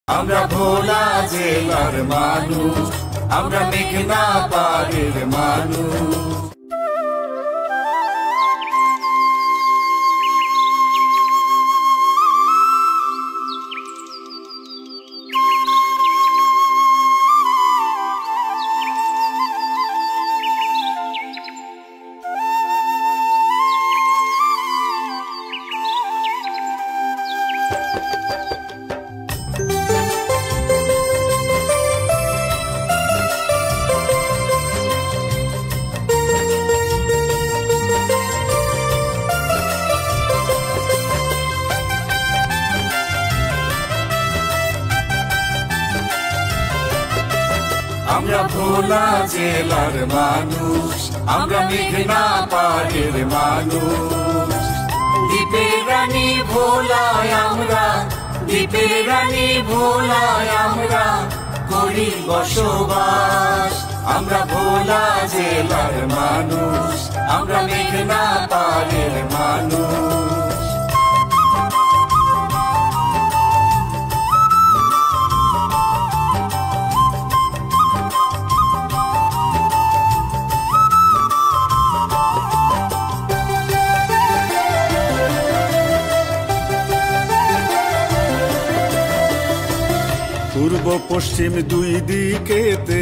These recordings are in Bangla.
আমরা ভোলা জেলার মানুষ, আমরা মেঘনা পাড়ের মানুষ। আমরা ভোলা জেলার মানুষ, আমরা মেঘনা পাড়ের মানুষ। দ্বীপের রানী ভোলায় আমরা, দ্বীপের রানী ভোলায় আমরা করি বসবাস। আমরা ভোলা জেলার মানুষ, আমরা মেঘনা পাড়ের মানুষ। পূর্ব পশ্চিম দুই দিকেতে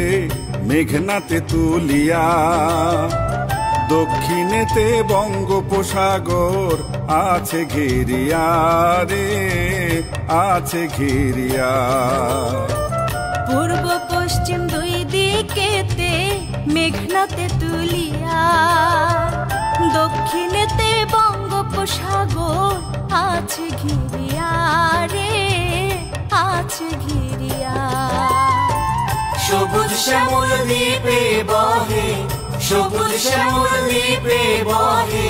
মেঘনাতে তুলিয়া, দক্ষিণেতে বঙ্গোপসাগর আছে ঘেরিয়া রে, আছে ঘেরিয়া। পূর্ব পশ্চিম দুই দিকেতে মেঘনাতে তুলিয়া, দক্ষিণেতে বঙ্গোপসাগর আছে ঘিরিয়া রে, আছে ঘিরিয়া। সবুজ শ্যামল দ্বীপে বহে, সবুজ শ্যামল দ্বীপে বহে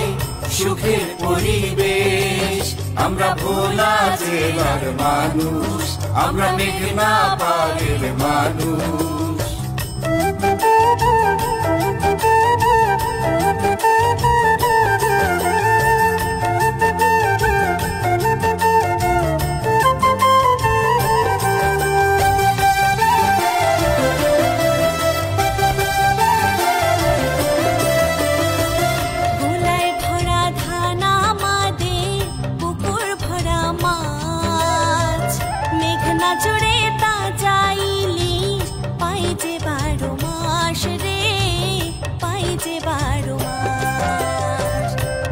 সুখের পরিবেশ। আমরা ভোলা জেলার মানুষ, আমরা মেঘনা পাড়ের মানুষ। জুড়ে তাজা ইলিশ পাই যে 12 মাস রে, পাই যে 12 মাস।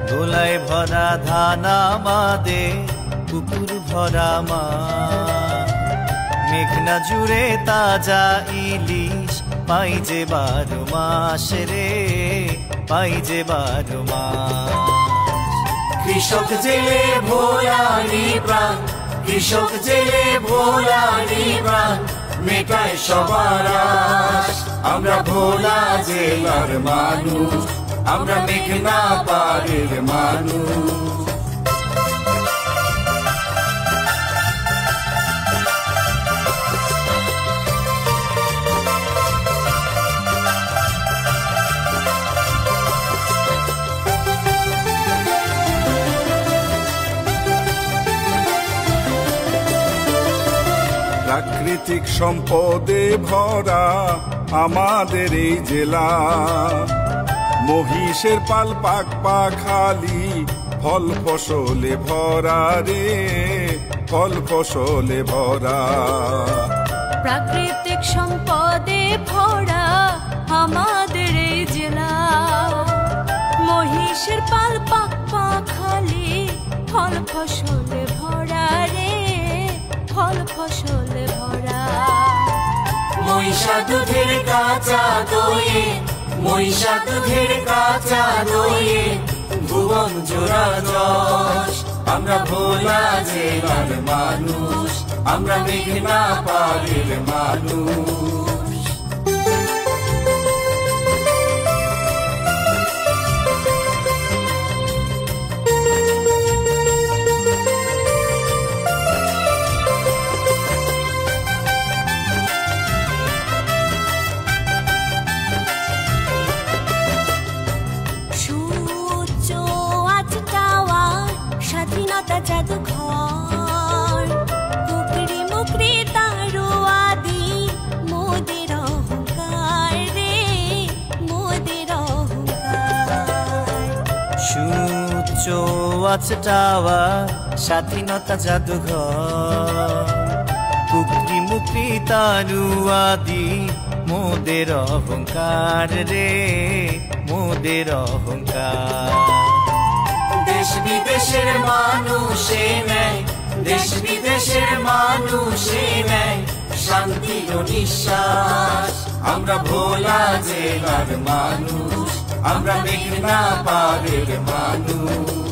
ধুলায় ভরা ধান আমাদের, পুকুর ভরা মাছ। মেঘনা জুড়ে তাজা ইলিশ পাই যে 12 মাস রে, পাই যে 12 মাস। কৃষক জেলে ভোলারি প্রাণ, কৃষক জেলে ভোলারি প্রাণ মেটায় সবার আশ। আমরা ভোলা জেলার মানুষ, আমরা মেঘনা পাড়ের মানুষ। প্রাকৃতিক সম্পদে ভরা আমাদের এই জেলা। মহিষের পাল পাক পাখালি ফল ফসলে ভরা রে, ফল ফসলে ভরা। প্রাকৃতিক সম্পদে ভরা আমাদের এই জেলা। মহিষের পাল পাক পাখালি ফল ফসলে ভরা রে, ফল ফসলে ভরা। মহিষা দুধের কাঁচা দইয়ে, মহিষা দুধের কাঁচা দইয়ে ভুবন জোড়া যশ। আমরা ভোলা জেলার মানুষ, আমরা মেঘনা পাড়ের মানুষ। স্বাধীনতা জাদুঘর, কুকরি মুকরি তার ওয়াচ টাওয়ার স্বাধীনতা জাদুঘর কুকরি মুকরি তানুয়াদি মোদের অহংকার রে মোদের অহংকার দেশ বিদেশের মানুষে নেয় দেশ বিদেশের মানুষে নেয় শান্তির নিঃশ্বাস আমরা ভোলা জেলার মানুষ আমরা মেঘনা পাড়ের মানুষ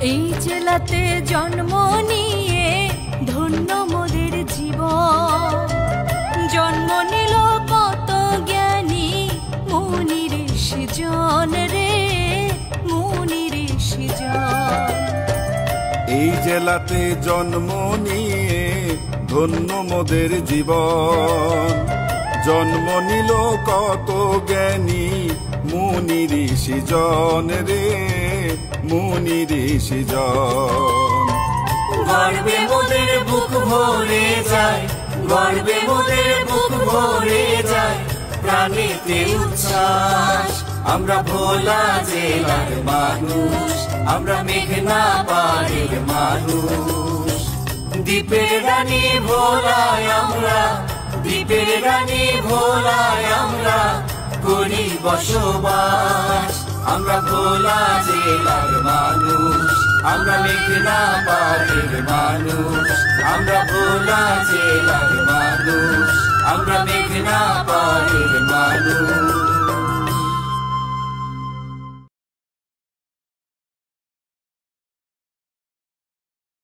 এই জেলাতে জন্ম নিয়ে ধন্য মোদের জীবন জন্ম নিল কত জ্ঞানী মুনি ঋষিজন রে মুনি ঋষিজন এই জেলাতে জন্ম নিয়ে ধন্য মোদের জীবন জন্ম নিল কত জ্ঞানী মুনি ঋষিজন রে মুনি ঋষিজন গর্বে মোদের বুক ভরে যায় গর্বে মোদের বুক ভরে যায় প্রাণীতে উচ্ছ্বাস আমরা ভোলা জেলার মানুষ আমরা মেঘনা পাড়ের মানুষ দ্বীপের রানী ভোলায় আমরা দ্বীপের রানী ভোলায় আমরা করি বসবাস আমরা ভোলা জেলার মানুষ আমরা মেঘনা পাড়ের মানুষ আমরা ভোলা জেলার মানুষ আমরা মেঘনা পাড়ের